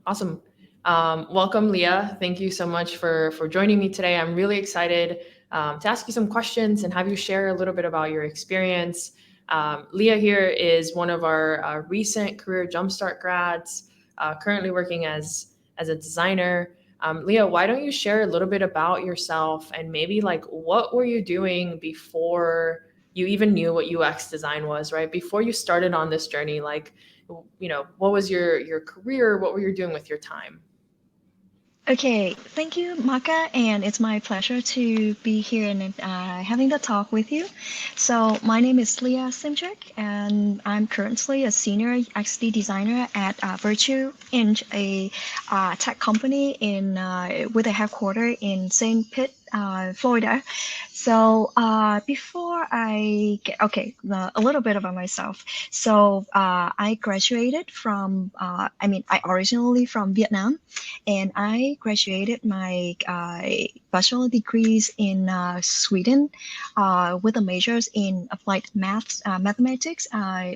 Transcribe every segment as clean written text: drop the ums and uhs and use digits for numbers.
Awesome. Welcome, Leah. Thank you so much for joining me today. I'm really excited to ask you some questions and have you share a little bit about your experience. Leah here is one of our recent career jumpstart grads, currently working as a designer. Leah, why don't you share a little bit about yourself and maybe like what were you doing before you even knew what UX design was, right? Before you started on this journey, like what was your career, what were you doing with your time? Okay, thank you, Maka, and it's my pleasure to be here and having the talk with you. So, my name is Leah Simchik, and I'm currently a senior XD designer at Virtue Inc., a tech company in with a headquarters in St. Pete, Florida. So before I get, okay, a little bit about myself. So I graduated from, I originally from Vietnam, and I graduated my bachelor degrees in Sweden with a majors in applied maths, mathematics,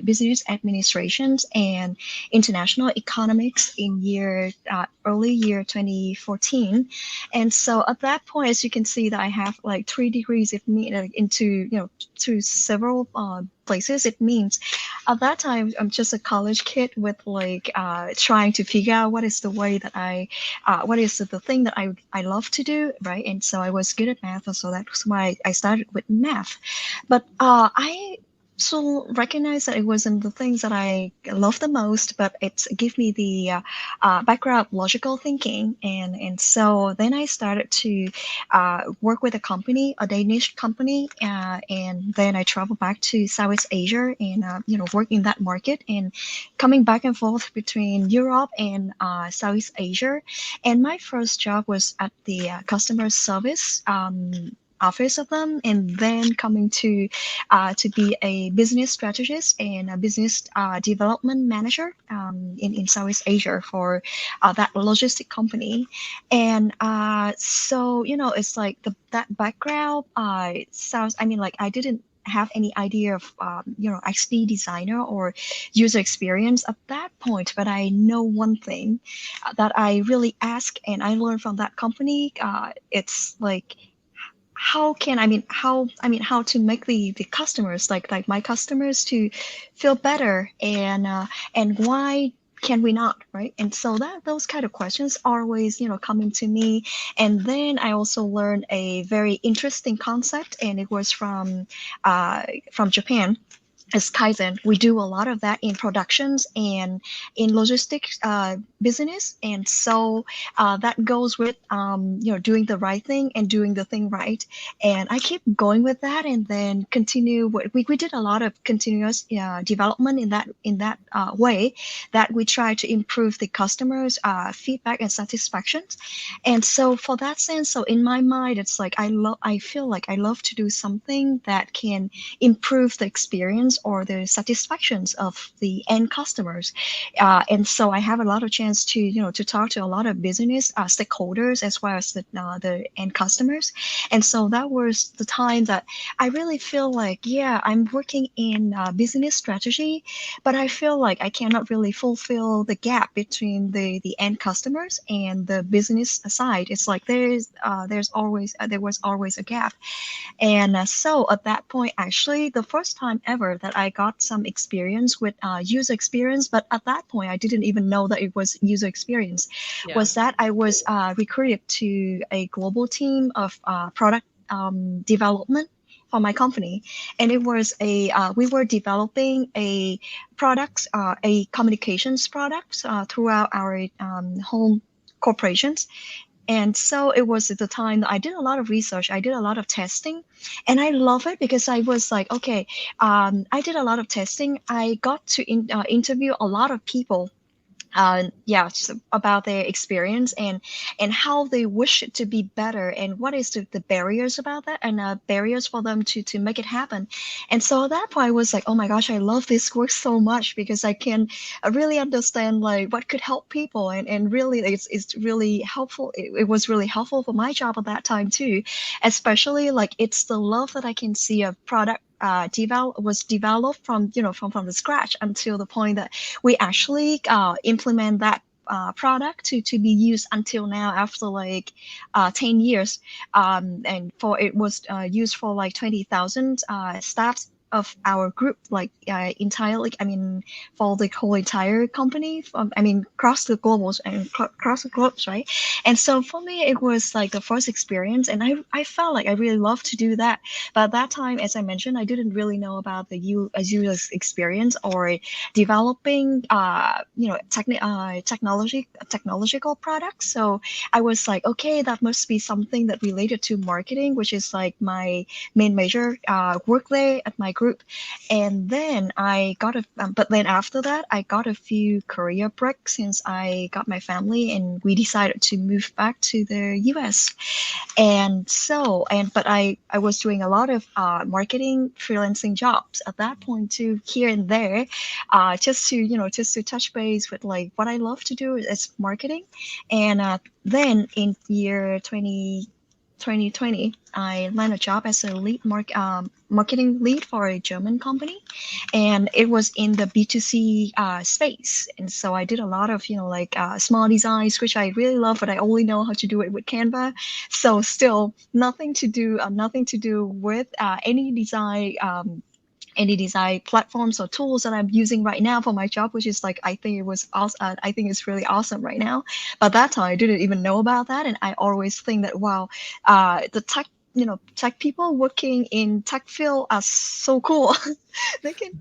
business administrations, and international economics in early year 2014. And so at that point, as you can see, that I have like 3 degrees if me into to several places. It means at that time I'm just a college kid with like trying to figure out what is the way that what is the thing that I love to do, right? And so I was good at math, and so that's why I started with math. But I so recognize that it wasn't the things that I love the most, but it gave me the background of logical thinking, and so then I started to work with a company, a Danish company, and then I traveled back to Southeast Asia and work in that market and coming back and forth between Europe and Southeast Asia. And my first job was at the customer service office of them, and then coming to be a business strategist and a business development manager in Southeast Asia for that logistic company. And so it's like that background sounds. I mean, like I didn't have any idea of XP designer or user experience at that point, but I know one thing that I really ask and I learned from that company. It's like how to make the customers like my customers to feel better, and why can we not, right? And so that those kind of questions are always coming to me. And then I also learned a very interesting concept, and it was from Japan as Kaizen. We do a lot of that in productions and in logistics business, and so that goes with doing the right thing and doing the thing right. And I keep going with that, and then continue. We did a lot of continuous development in that way that we try to improve the customers' feedback and satisfaction. And so for that sense, so in my mind, it's like I feel like I love to do something that can improve the experience or the satisfactions of the end customers. And so I have a lot of chance to to talk to a lot of business stakeholders as well as the end customers. And so that was the time that I really feel like, yeah, I'm working in business strategy, but I feel like I cannot really fulfill the gap between the end customers and the business side. It's like there was always a gap. And so at that point, actually, the first time ever that I got some experience with user experience, but at that point, I didn't even know that it was user experience, Yeah. was that I was recruited to a global team of product development for my company. And it was we were developing a products, a communications products throughout our home corporations. And so it was at the time that I did a lot of research, I did a lot of testing, and I love it because I was like, okay, I did a lot of testing. I got to interview a lot of people, yeah, just about their experience and how they wish it to be better, and what is the barriers about that, and barriers for them to make it happen. And so at that point I was like, oh my gosh, I love this work so much because I can really understand like what could help people, and really it's really helpful. It was really helpful for my job at that time too, especially like it's the love that I can see of product was developed from from the scratch until the point that we actually implement that product to be used until now after like 10 years. And for it was used for like 20,000 staffs of our group, like entirely, I mean, for the whole entire company, I mean, across the globals and across the globes, right? And so for me, it was like the first experience, and I felt like I really loved to do that. But at that time, as I mentioned, I didn't really know about the user experience or developing, technological products. So I was like, okay, that must be something that related to marketing, which is like my main major work there at my group. And then but then after that, I got a few career breaks since I got my family and we decided to move back to the US. And so, but I was doing a lot of marketing freelancing jobs at that point too, here and there, just to touch base with like what I love to do is marketing. And then in year 2020, I landed a job as a marketing lead for a German company, and it was in the B2C space. And so I did a lot of, like small designs, which I really love, but I only know how to do it with Canva. So still nothing to do with any design platforms or tools that I'm using right now for my job, which is like I think it was awesome. I think it's really awesome right now. But that time I didn't even know about that, and I always think that wow, the tech people working in tech field are so cool. They can,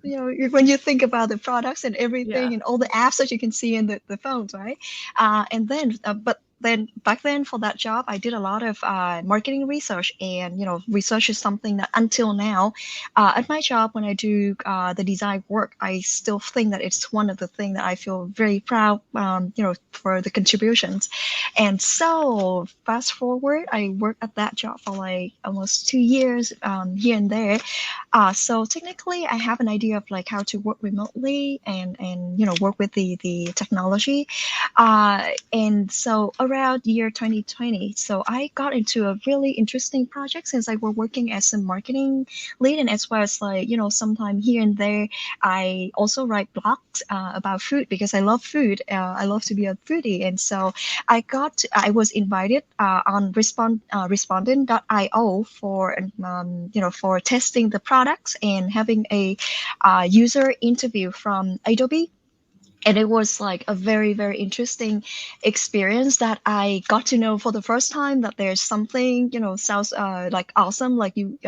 when you think about the products and everything Yeah. and all the apps that you can see in the phones, right? And then, but then back then for that job, I did a lot of marketing research, and research is something that until now, at my job when I do the design work, I still think that it's one of the things that I feel very proud, for the contributions. And so fast forward, I worked at that job for like almost 2 years, here and there. So technically, I have an idea of like how to work remotely and work with the technology. And so around year 2020, so I got into a really interesting project since I was working as a marketing lead, and as well as like sometime here and there, I also write blogs about food because I love food. I love to be a foodie, and so I was invited on respondent.io for for testing the products and having a user interview from Adobe. And it was like a very very interesting experience that I got to know for the first time that there's something sounds like awesome, like you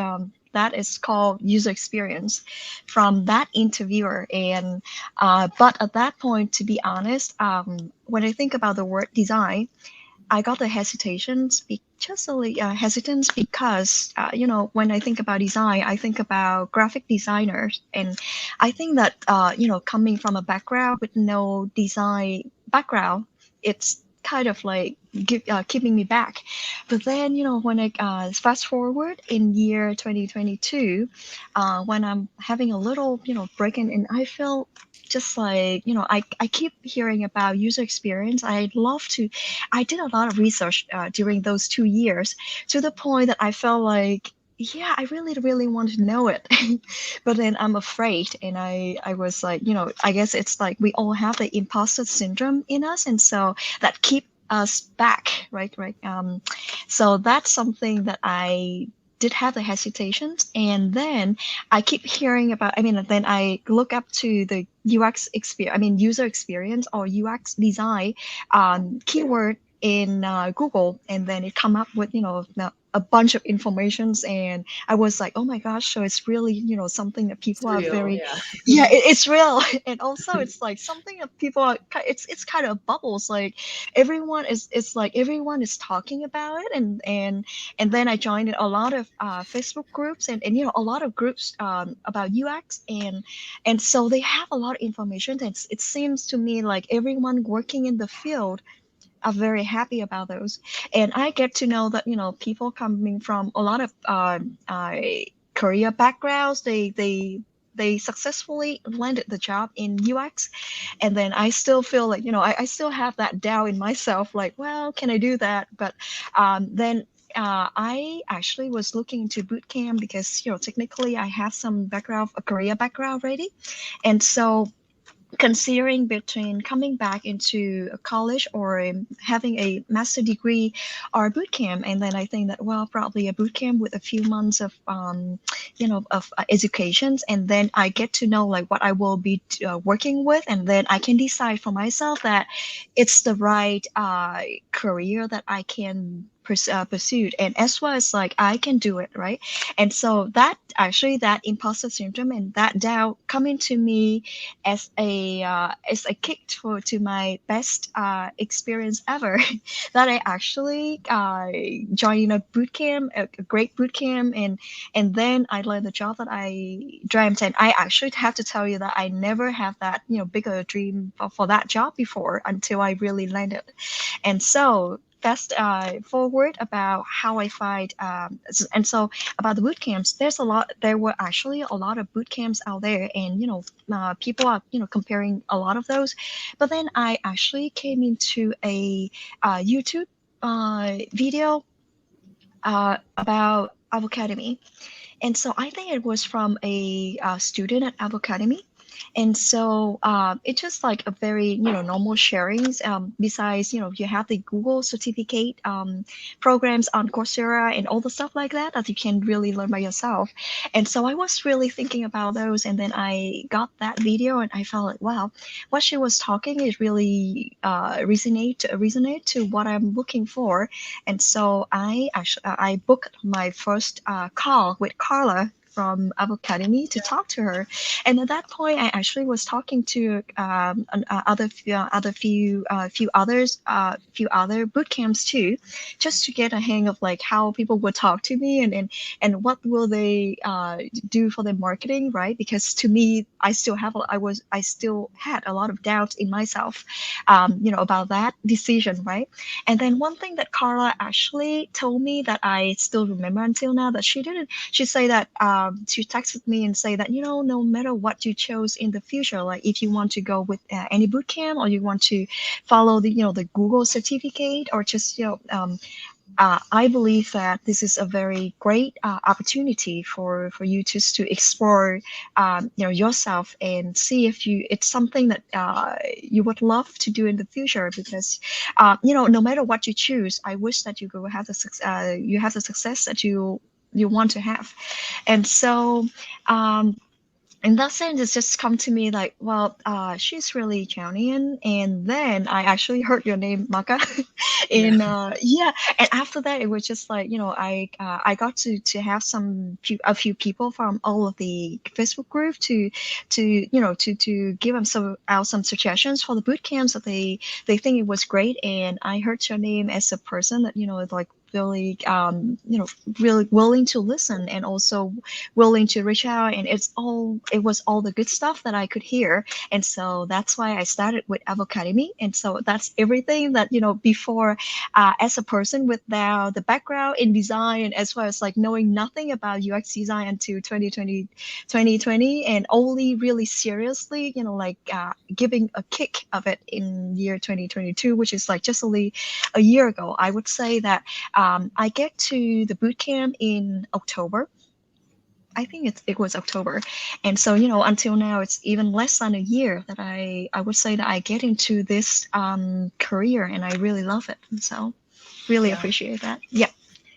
that is called user experience from that interviewer. And but at that point, to be honest, when I think about the word design, I got the hesitations, just a hesitance because when I think about design, I think about graphic designers, and I think that coming from a background with no design background, it's kind of like keeping me back. But then when I fast forward in year 2022, when I'm having a little break in, and I feel just like I keep hearing about user experience. I did a lot of research during those 2 years, to the point that I felt like, yeah, I really, really want to know it. But then I'm afraid. And I was like, I guess it's like we all have the imposter syndrome in us. And so that keep us back, right? Right. So that's something that I did have the hesitations. And then I keep hearing about, I mean, then I look up to the UX experience, I mean, user experience or UX design keyword in Google, and then it come up with a bunch of informations, and I was like, oh my gosh, so it's really something that It's people are real. very, Yeah. yeah, it's real. And also it's like something that people are, it's kind of bubbles, like everyone is, it's like everyone is talking about it. And then I joined a lot of Facebook groups, and a lot of groups about UX, and so they have a lot of information. And it seems to me like everyone working in the field are very happy about those. And I get to know that people coming from a lot of career backgrounds, they successfully landed the job in UX. And then I still feel like I still have that doubt in myself, like, well, can I do that? But then I actually was looking into boot camp because technically I have some background, a career background already. And so considering between coming back into a college or having a master degree or a boot camp. And then I think that, well, probably a boot camp with a few months of of educations, and then I get to know like what I will be working with, and then I can decide for myself that it's the right career that I can pursue, and as well as like I can do it, right? And so that actually, that imposter syndrome and that doubt coming to me as a kick to my best experience ever, that I actually joined a boot camp, a great boot camp, and then I learned the job that I dreamt. And I actually have to tell you that I never have that bigger dream for that job before until I really landed. And so fast forward about how I find and so about the boot camps, there were actually a lot of boot camps out there, and people are comparing a lot of those. But then I actually came into a YouTube video about Avocademy. And so I think it was from a student at Avocademy. And so it's just like a very normal sharings. Besides, you have the Google certificate programs on Coursera and all the stuff like that that you can really learn by yourself. And so I was really thinking about those, and then I got that video, and I felt like, wow, what she was talking is really resonate to what I'm looking for. And so I booked my first call with Carla from Avocademy to talk to her. And at that point, I actually was talking to few other boot camps too, just to get a hang of like how people would talk to me, and what will they do for their marketing, right? Because to me, I still had a lot of doubts in myself, about that decision, right? And then one thing that Carla actually told me that I still remember until now, that she said that she texted me and say that, no matter what you chose in the future, like if you want to go with any boot camp, or you want to follow the Google certificate, or just I believe that this is a very great opportunity for you just to explore, yourself, and see if it's something that you would love to do in the future. Because, no matter what you choose, I wish that you go have you have the success that you want to have. And so, in that sense, it's just come to me like, well, she's really Chinese. And then I actually heard your name, Maka, Yeah. in yeah. And after that, it was just like, I got to have a few people from all of the Facebook group to give them some suggestions for the boot camps that they think it was great. And I heard your name as a person that is like really really willing to listen, and also willing to reach out, and it was all the good stuff that I could hear. And so that's why I started with Avocademy. And so that's everything that before, as a person without the background in design, as well as like knowing nothing about UX design until 2020, and only really seriously like giving a kick of it in year 2022, which is like just only a year ago. I would say that I get to the boot camp in October. I think it was October. And so until now, it's even less than a year that I would say that I get into this career, and I really love it. And so really Yeah. appreciate that. Yeah.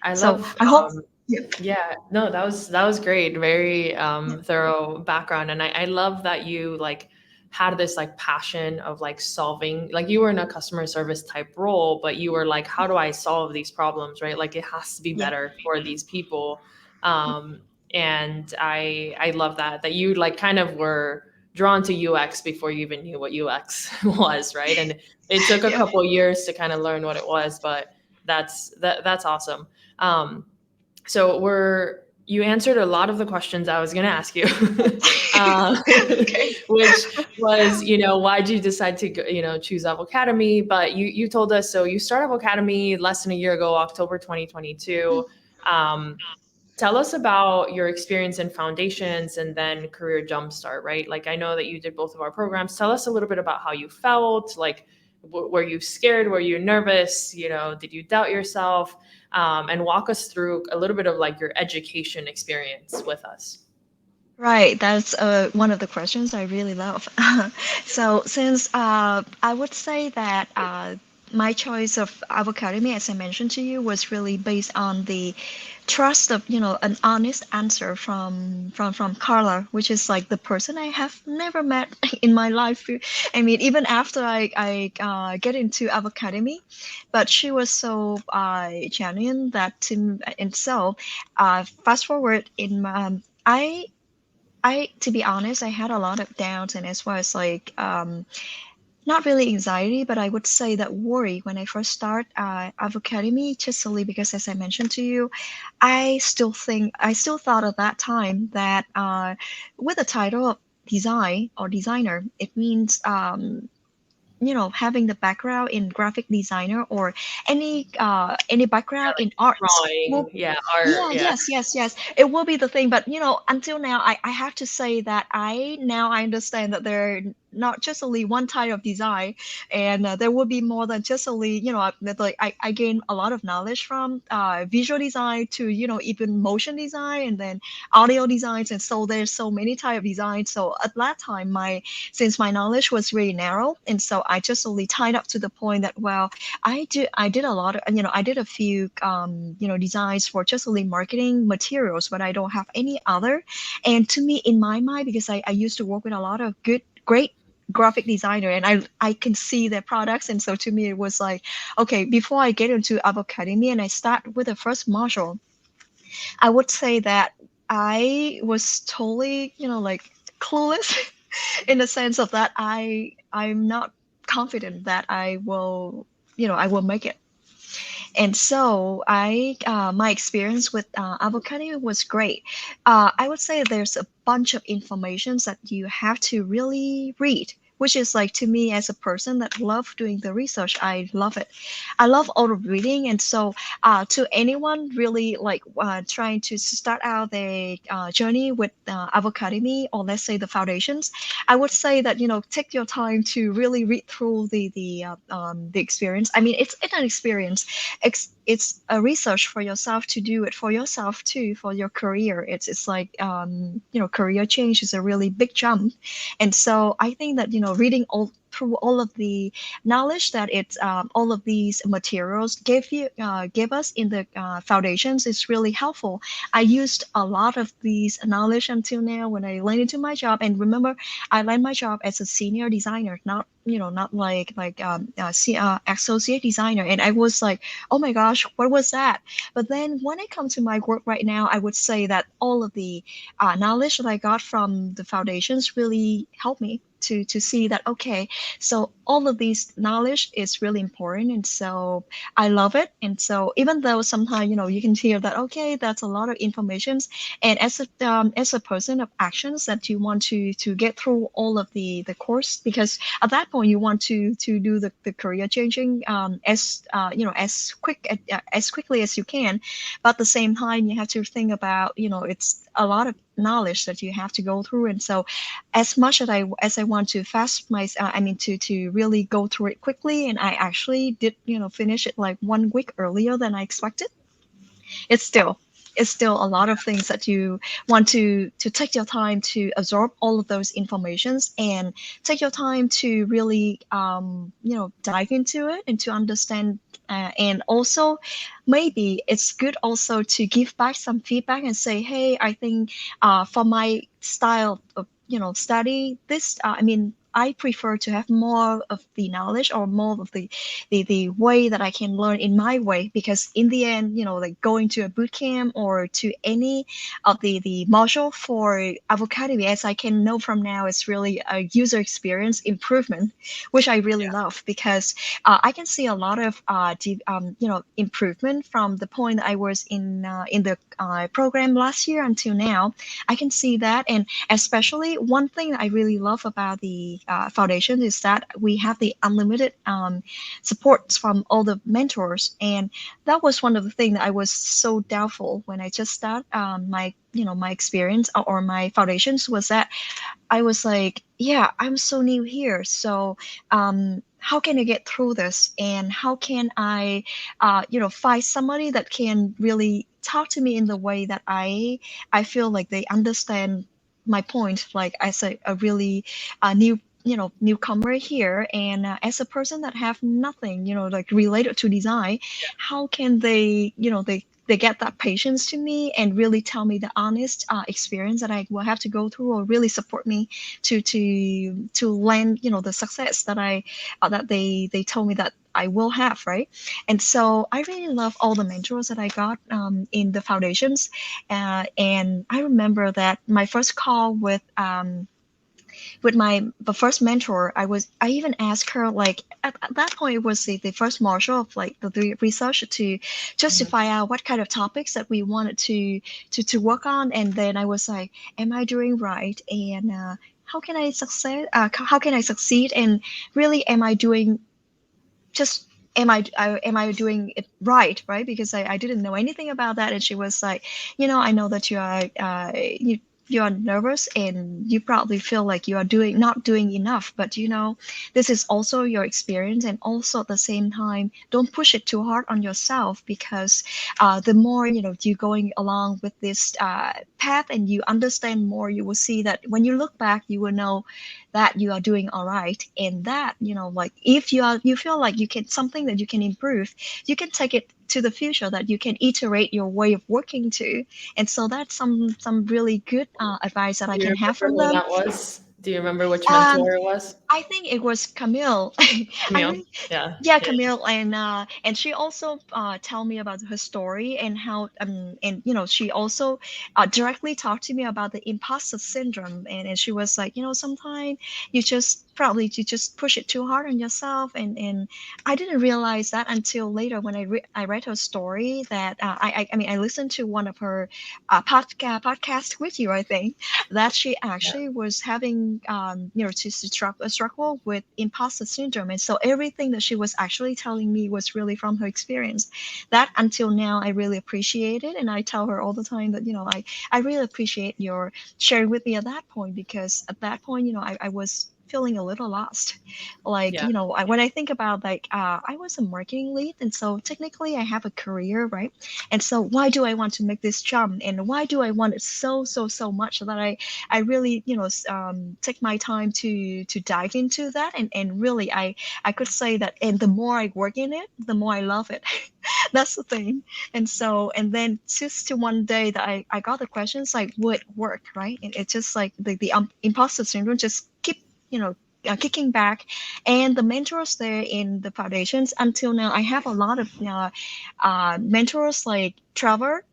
I So love I hope. Yeah. yeah, no, that was great. Very thorough background. And I love that you like had this like passion of like solving, like you were in a customer service type role, but you were like, how do I solve these problems, right? Like it has to be Yeah. better for these people. Um, and I love that you like kind of were drawn to UX before you even knew what UX was, right? And it took a Yeah. couple years to kind of learn what it was, but that's awesome. Um, so you answered a lot of the questions I was going to ask you, Okay. which was, why'd you decide to, choose Avocademy? But you told us, so you started Avocademy less than a year ago, October 2022. Um, Tell us about your experience in foundations and then career jumpstart, right? Like I know that you did both of our programs. Tell us a little bit about how you felt. Like, were you scared? Were you nervous? Did you doubt yourself? And walk us through a little bit of like your education experience with us. Right, that's one of the questions I really love. So since I would say that my choice of Avocademy, as I mentioned to you, was really based on the trust of, an honest answer from Carla, which is like the person I have never met in my life. I mean, even after I get into Avocademy, but she was so genuine that and so fast forward in to be honest, I had a lot of doubts and as well as like not really anxiety, but I would say that worry when I first start Avocademy, just solely because, as I mentioned to you, I still thought at that time that with the title of design or designer, it means having the background in graphic designer or any background in arts will. Drawing, yeah, art, Yeah, yeah. yes. It will be the thing, but until now, I have to say that I understand that there are not just only one type of design, and there will be more than just only that like I gain a lot of knowledge from visual design to even motion design and then audio designs, and so there's so many type of designs. So at that time, my since my knowledge was really narrow, and so I just only tied up to the point that well, I did a lot of I did a few designs for just only marketing materials, but I don't have any other. And to me, in my mind, because I used to work with a lot of great graphic designer, and I can see their products, and so to me it was like, okay, before I get into Avocademy and I start with the first module, I would say that I was totally like clueless in the sense of that I'm not confident that I will make it. And so my experience with avocado was great. I would say there's a bunch of informations that you have to really read, which is like to me as a person that love doing the research, I love it. I love all the reading, and so to anyone really like trying to start out their journey with Avocademy or let's say the foundations, I would say that take your time to really read through the experience. I mean, it's an experience. It's a research for yourself to do it for yourself too for your career. It's like career change is a really big jump, and so I think that reading all through all of the knowledge that it's all of these materials give us in the foundations is really helpful. I used a lot of these knowledge until now when I landed into my job, and remember, I landed my job as a senior designer, not like associate designer, and I was like, oh my gosh, what was that? But then when I come to my work right now, I would say that all of the knowledge that I got from the foundations really helped me to see that okay, so all of these knowledge is really important, and so I love it. And so even though sometimes you can hear that okay, that's a lot of information, and as a person of actions that you want to get through all of the course, because at that point you want to do the career changing as as quickly as you can, but at the same time you have to think about it's a lot of knowledge that you have to go through. And so as much as I want to fast my I mean to really go through it quickly, and I actually did finish it like 1 week earlier than I expected, it's still it's still a lot of things that you want to take your time to absorb all of those informations and take your time to really dive into it and to understand, and also maybe it's good also to give back some feedback and say, hey, I think for my style of study this I mean, I prefer to have more of the knowledge or more of the way that I can learn in my way, because in the end, like going to a boot camp or to any of the module for Avocademy, as I can know from now, is really a user experience improvement, which I really love, because I can see a lot of improvement from the point I was in the program last year until now. I can see that, and especially one thing I really love about the foundation is that we have the unlimited supports from all the mentors, and that was one of the things that I was so doubtful when I just start my experience or my foundations, was that I was like, yeah, I'm so new here, so how can I get through this, and how can I find somebody that can really talk to me in the way that I feel like they understand my point, like as a really new newcomer here, and as a person that have nothing like related to design, how can they they get that patience to me and really tell me the honest experience that I will have to go through, or really support me to land the success that I that they told me that I will have, right? And so I really love all the mentors that I got in the foundations, and I remember that my first call with my the first mentor, I even asked her, like at that point it was the first module of like the research to Mhm. justify out what kind of topics that we wanted to work on. And then I was like, am I doing right? And how can I succeed? How can I succeed? And really, am I doing just am I doing it right, right? Because I didn't know anything about that. And she was like, I know that you are nervous and you probably feel like you are doing not doing enough, but this is also your experience. And also at the same time, don't push it too hard on yourself, because the more you going along with this path and you understand more, you will see that when you look back, you will know that you are doing all right. And that like if you feel like you can something that you can improve, you can take it to the future, that you can iterate your way of working to. And so that's some really good advice that I Do you can have remember from who them. that was? Do you remember which um, mentor it was? I think it was Camille. I Camille. think, Yeah. yeah, Yeah. Camille, and she also tell me about her story, and how and she also directly talked to me about the imposter syndrome. And she was like, sometimes you just push it too hard on yourself. And I didn't realize that until later when I read her story, that I mean, I listened to one of her podcast with you, I think, that she Yeah. actually was having to struggle with imposter syndrome. And so everything that she was actually telling me was really from her experience, that until now I really appreciate it. And I tell her all the time that I really appreciate your sharing with me at that point, because at that point I was feeling a little lost. Like Yeah. when I think about, like, I was a marketing lead, and so technically I have a career, right? And so why do I want to make this jump, and why do I want it so much, that I really take my time to dive into that. And really, I could say that, and the more I work in it, the more I love it. That's the thing. And so, and then just to one day that I got the questions like, would it work, right? And it's just like the imposter syndrome just keep you know kicking back. And the mentors there in the foundations, until now I have a lot of mentors, like Trevor,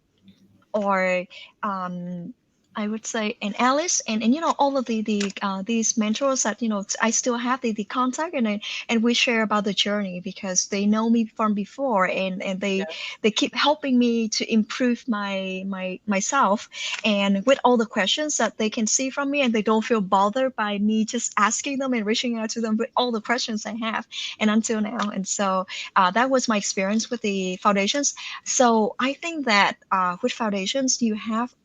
or um, I would say, and Alice, and all of these mentors that I still have the contact, and we share about the journey, because they know me from before, and they keep helping me to improve myself, and with all the questions that they can see from me, and they don't feel bothered by me just asking them and reaching out to them with all the questions I have, and until now. And so that was my experience with the foundations. So I think that with foundations, you have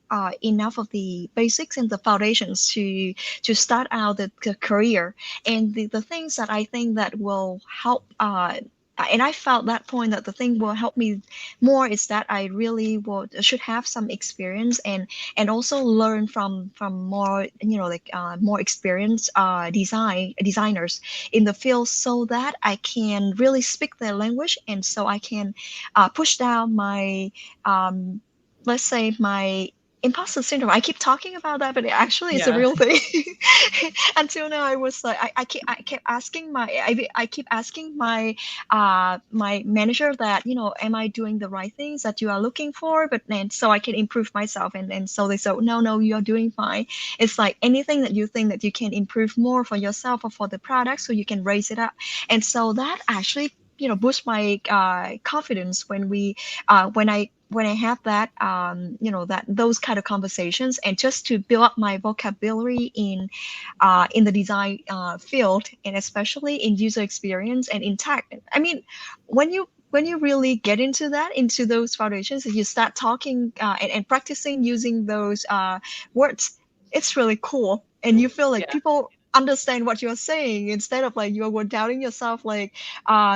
enough of the basics and the foundations to start out the career. And the things that I think that will help. And I felt that point that the thing will help me more is that I really should have some experience, and also learn from more like more experienced designers in the field, so that I can really speak their language, and so I can push down my, um, let's say, my imposter syndrome. I keep talking about that, but actually it's a Yeah. real thing. Until now, I was like, I kept asking I keep asking my manager that, am I doing the right things that you are looking for? But then, so I can improve myself. And so they said, no, you are doing fine. It's like anything that you think that you can improve more for yourself or for the product, so you can raise it up. And so that actually boost my confidence when I have that that those kind of conversations, and just to build up my vocabulary in the design field, and especially in user experience and in tech. I mean, when you really get into those foundations, and you start talking and practicing using those words, it's really cool. And you feel like Yeah. people understand what you're saying, instead of like you were doubting yourself. Like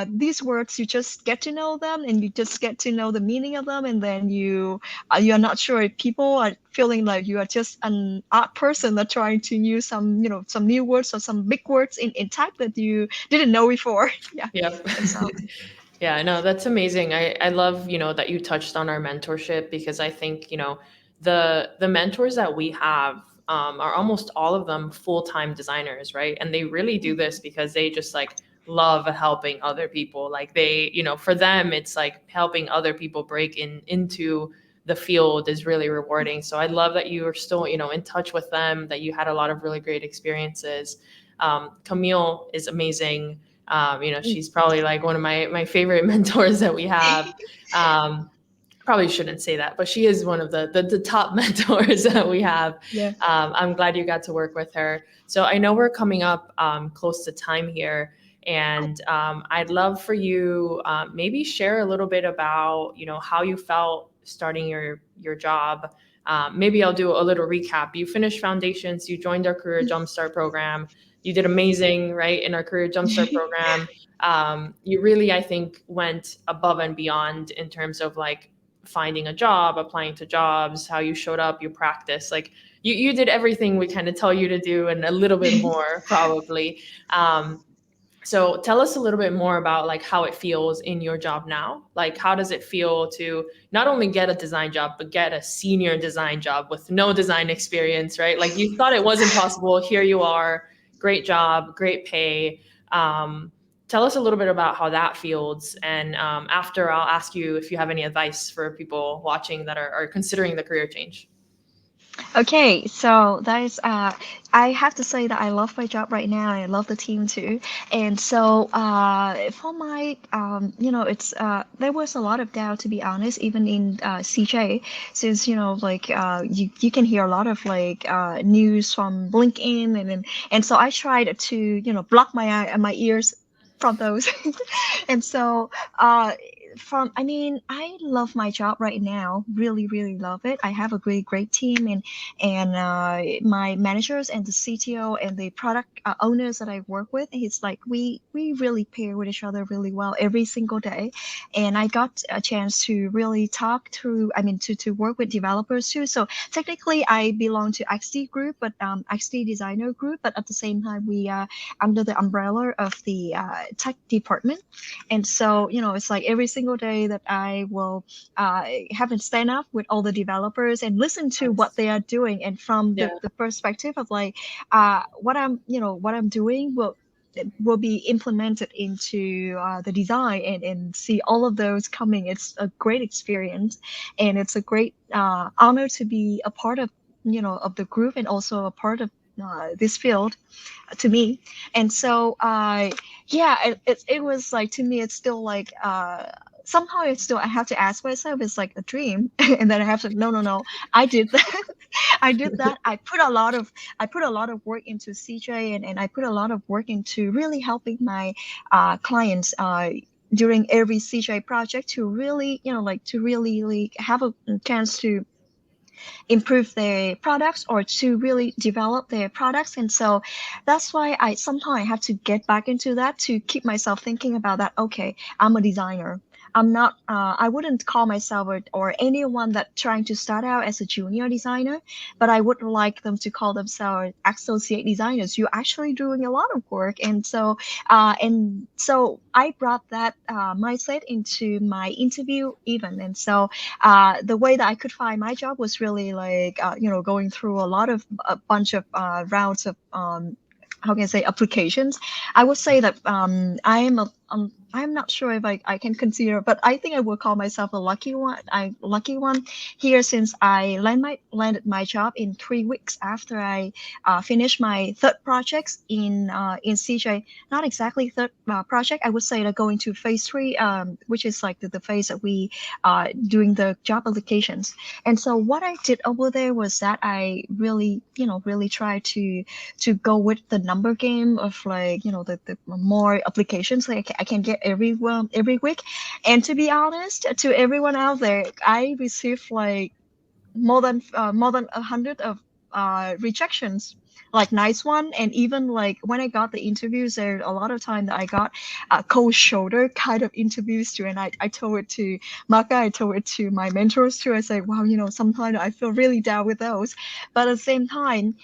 these words, you just get to know them, and you just get to know the meaning of them, and then you're not sure if people are feeling like you are just an art person that trying to use some, some new words or some big words in type that you didn't know before. Yeah. Yep. And so Yeah, no, that's amazing. I love, that you touched on our mentorship, because I think, the mentors that we have are almost all of them full-time designers, right? And they really do this because they just like love helping other people. Like they, for them, it's like helping other people break into the field is really rewarding. So I love that you are still, in touch with them, that you had a lot of really great experiences. Camille is amazing. She's probably like one of my favorite mentors that we have. Um, Probably shouldn't say that, but she is one of the top mentors that we have. yeah. I'm glad you got to work with her. So I know we're coming up close to time here, and I'd love for you maybe share a little bit about how you felt starting your job. Maybe I'll do a little recap. You finished foundations, you joined our career jumpstart program. You did amazing, right, in our career jumpstart program. You really, I think, went above and beyond in terms of like finding a job, applying to jobs, how you showed up, you practice. Like you did everything we kind of tell you to do and a little bit more probably. So tell us a little bit more about like how it feels in your job now. Like how does it feel to not only get a design job, but get a senior design job with no design experience, right? Like you thought it wasn't possible. Here you are. Great job, great pay. Tell us a little bit about how that feels. And after, I'll ask you if you have any advice for people watching that are considering the career change. Okay, so that is I have to say that I love my job right now. I love the team too. And so for my it's there was a lot of doubt, to be honest, even in CJ, since like you can hear a lot of like news from LinkedIn, and so I tried to block my eye and my ears from those. And so from I mean, I love my job right now, really really love it. I have a great team, and my managers and the CTO and the product owners that I work with, it's like we really pair with each other really well every single day. And I got a chance to really talk through, I mean, to work with developers too. So technically I belong to XD group, but XD designer group, but at the same time we are under the umbrella of the tech department. And so it's like every single day that I will have to stand up with all the developers and listen to what Nice. they are doing, and from Yeah. the perspective of like what I'm doing will be implemented into the design, and see all of those coming. It's a great experience, and it's a great honor to be a part of of the group, and also a part of this field to me. And so yeah, it was like, to me it's still like somehow it's still, I have to ask myself, it's like a dream. And then I have to, no, I did that. I did that. I put a lot of work into CJ, and I put a lot of work into really helping my clients during every CJ project, to really like to really like, have a chance to improve their products, or to really develop their products. And so that's why I somehow I have to get back into that, to keep myself thinking about that. Okay, I'm a designer. I'm not I wouldn't call myself, or anyone that trying to start out as a junior designer, but I would like them to call themselves associate designers. You're actually doing a lot of work. And so I brought that mindset into my interview even. And so the way that I could find my job was really like going through a bunch of rounds of how can I say, applications. I would say that I'm not sure if I can consider, but I think I would call myself a lucky one. I lucky one here, since I landed my job in 3 weeks after I finished my third projects in CJ. Not exactly third project. I would say that going to phase three, which is like the phase that we doing the job applications. And so what I did over there was that I really really tried to go with the number game of like the more applications like I can get every week. And to be honest, to everyone out there, I received like more than 100 of rejections. like nice one. And even like when I got the interviews, there a lot of time that I got cold shoulder kind of interviews too. And I told it to Maka, I told it to my mentors too. I say, wow, sometimes I feel really down with those. But at the same time,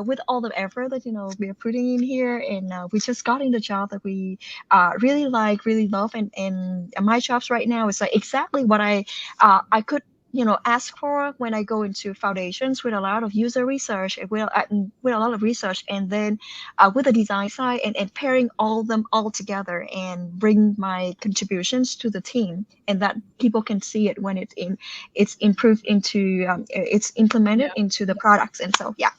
with all the effort that we are putting in here, and we just got in the job that we really like, really love, and my jobs right now is like exactly what I could ask for when I go into foundations with a lot of user research and with a lot of research, and then with the design side, and pairing all of them all together and bring my contributions to the team, and that people can see it when it's improved into it's implemented Yeah. into the products. And so yeah.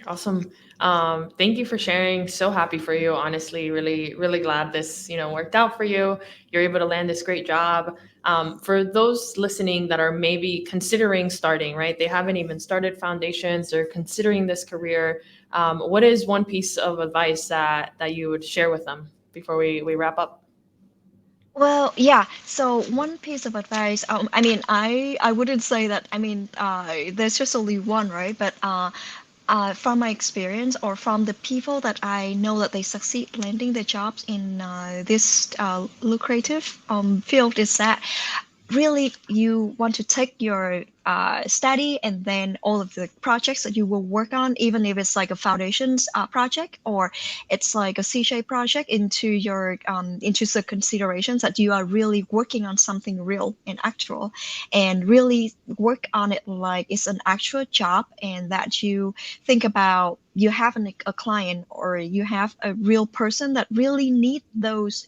Awesome. Thank you for sharing. So happy for you. Honestly, really, really glad this, worked out for you. You're able to land this great job. For those listening that are maybe considering starting, right? They haven't even started foundations. They're considering this career. What is one piece of advice that you would share with them before we wrap up? Well, yeah. So one piece of advice, I mean, I wouldn't say that. I mean, there's just only one, right? But from my experience or from the people that I know that they succeed landing their jobs in this lucrative field, is that really you want to take your study and then all of the projects that you will work on, even if it's like a foundations project or it's like a CJ project, into your into the considerations that you are really working on something real and actual, and really work on it like it's an actual job, and that you think about you have a client or you have a real person that really need those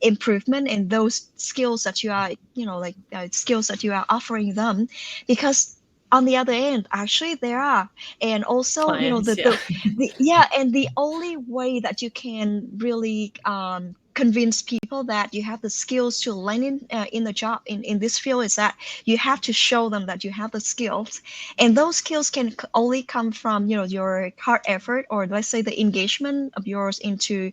improvement and those skills that you are like skills that you are offering them, because on the other end actually there are. And also Clients, yeah. the yeah, and the only way that you can really convince people that you have the skills to land in the job in this field is that you have to show them that you have the skills, and those skills can only come from your hard effort, or let's say the engagement of yours into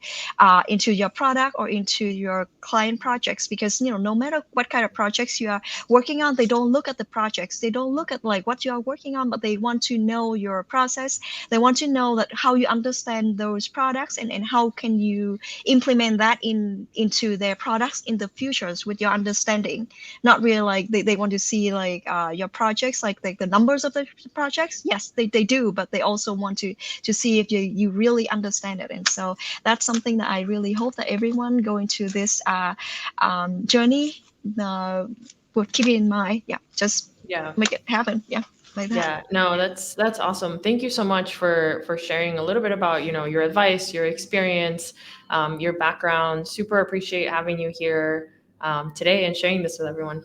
your product or into your client projects. Because no matter what kind of projects you are working on, they don't look at the projects, they don't look at like what you are working on, but they want to know your process. They want to know that how you understand those products, and how can you implement that into their products in the futures with your understanding. Not really like they want to see like your projects, like the numbers of the projects. Yes, they do, but they also want to see if you really understand it. And so that's something that I really hope that everyone going to this journey would keep it in mind. Yeah, just Yeah. make it happen. Yeah, like that. Yeah, no, that's awesome. Thank you so much for sharing a little bit about your advice, your experience, your background. Super appreciate having you here today and sharing this with everyone.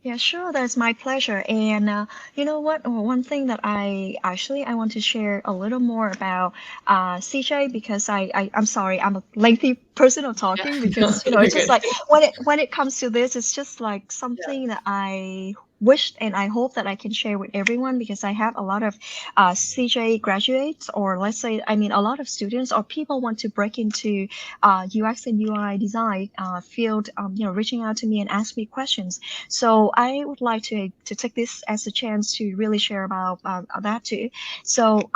Yeah, sure. That's my pleasure. And you know what? One thing that I want to share a little more about CJ, because I'm sorry, I'm a lengthy person of Yeah, talking, no, because you're it's just good. like when it comes to this, it's just like Yeah, something that I wished and I hope that I can share with everyone, because I have a lot of CJ graduates, or let's say, I mean, a lot of students or people want to break into UX and UI design field, reaching out to me and ask me questions. So I would like to take this as a chance to really share about that too. So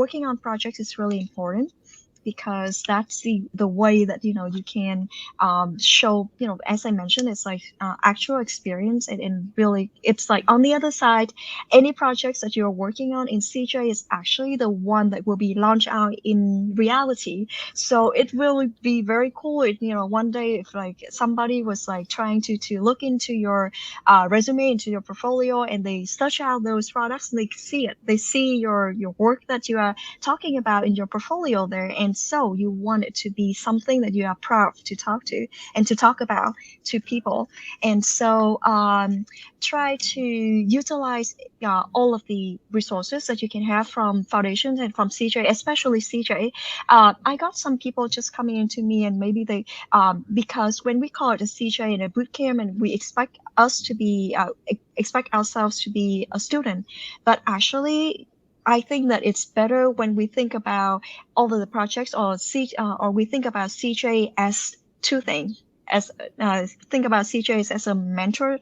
working on projects is really important, because that's the way that you can show, as I mentioned, it's like actual experience, and really it's like on the other side, any projects that you're working on in CJ is actually the one that will be launched out in reality. So it will be very cool if one day if like somebody was like trying to look into your resume, into your portfolio, and they search out those products, and they see it, they see your work that you are talking about in your portfolio there. And so you want it to be something that you are proud to talk to and to talk about to people. And so try to utilize all of the resources that you can have from foundations and from CJ, especially CJ. I got some people just coming into me, and maybe they because when we call it a CJ in a boot camp, and we expect us to be expect ourselves to be a student, but actually I think that it's better when we think about all of the projects, or we think about CJ as two things. as think about CJs as a mentoring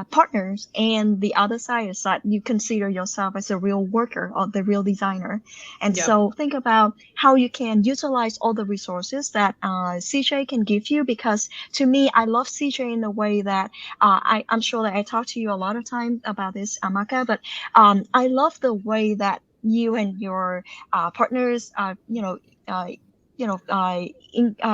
partners, and the other side is that you consider yourself as a real worker or the real designer. And Yep. so think about how you can utilize all the resources that CJ can give you. Because to me, I love CJ in a way that I'm sure that I talked to you a lot of time about this, Amaka, but I love the way that you and your partners, uh,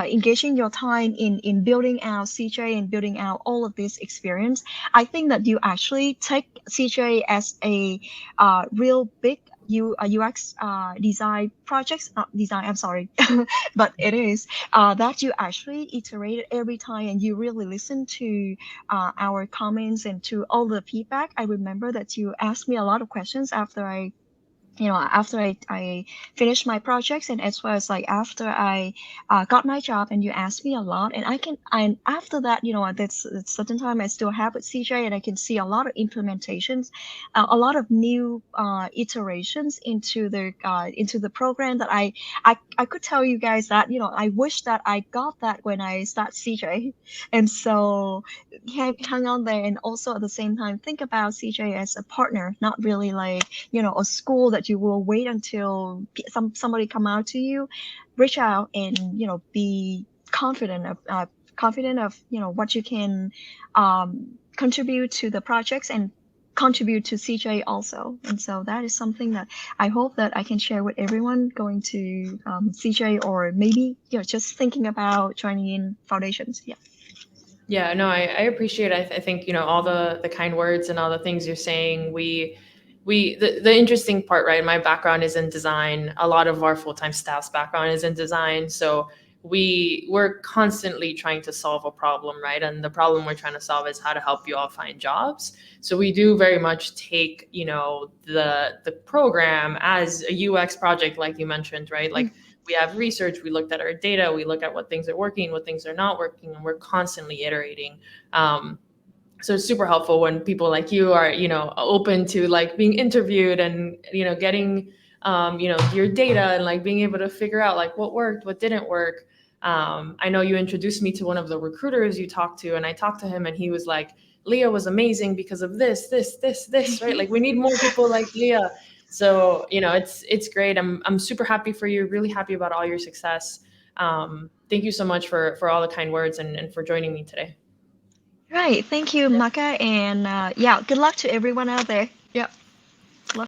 engaging your time in building out CJ and building out all of this experience. I think that you actually take CJ as a real big UX design projects, not design, I'm sorry, but it is that you actually iterate every time and you really listen to our comments and to all the feedback. I remember that you asked me a lot of questions after I finished my projects, and as well as like after I got my job, and you asked me a lot, and and after that, that's a certain time I still have with CJ, and I can see a lot of implementations, a lot of new iterations into the program that I could tell you guys that I wish that I got that when I start CJ. And so hang on there, and also at the same time think about CJ as a partner, not really like a school that you will wait until somebody come out to you. Reach out and be confident of what you can contribute to the projects and contribute to CJ also. And so that is something that I hope that I can share with everyone going to CJ, or maybe just thinking about joining in foundations. Yeah. Yeah, no, I appreciate it. I think, all the kind words and all the things you're saying. The interesting part, right? My background is in design. A lot of our full-time staff's background is in design. So we're constantly trying to solve a problem, right? And the problem we're trying to solve is how to help you all find jobs. So we do very much take, the program as a UX project, like you mentioned, right? Mm. Like we have research, we looked at our data, we look at what things are working, what things are not working, and we're constantly iterating. So it's super helpful when people like you are, open to like being interviewed and, getting, your data and like being able to figure out like what worked, what didn't work. I know you introduced me to one of the recruiters you talked to, and I talked to him, and he was like, Leah was amazing because of this, right? Like we need more people like Leah. So, it's great. I'm super happy for you, really happy about all your success. Thank you so much for all the kind words and for joining me today. Right. Thank you, Maka, and yeah, good luck to everyone out there. Yep.